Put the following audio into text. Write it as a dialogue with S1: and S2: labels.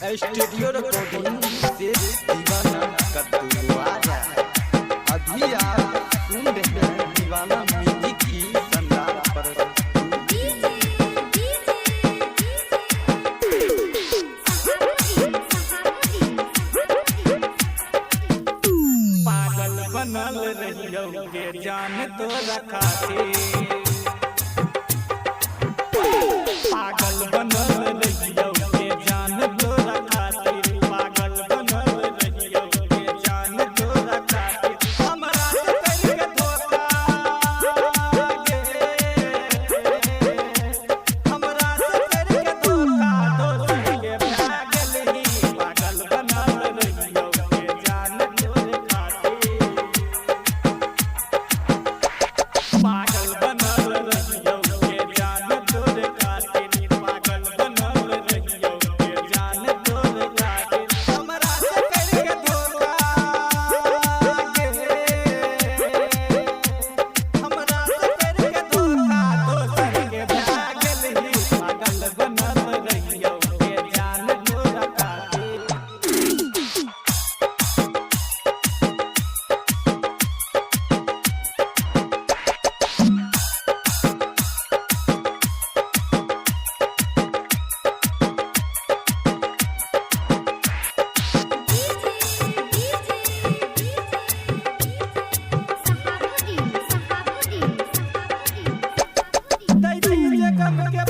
S1: Studio recording से दीवाना कद्दू आजा। अभी आप सुन रहे हैं दीवाना म्यूजिक की शानदार प्रस्तुति।
S2: पागल बनल रहियो के जान तो रखाते, पागल बनल रहियो के जान तो रखाते, पागल बनल रहियो के जान तो रखाते। हमरा से करके धोखा हमरा से करके धोखा दोस्त के भागल ही। पागल बनल रहियो के जान तो रखाते, पागल बनल रहियो के जान तो रखाते, पागल बनल रहियो के जान तो रखाते। हमरा से करके धोखा हमरा से करके धोखा दोस्त के भागल ही। पागल बनल रहियो के जान तो रखाते। दैती जगम के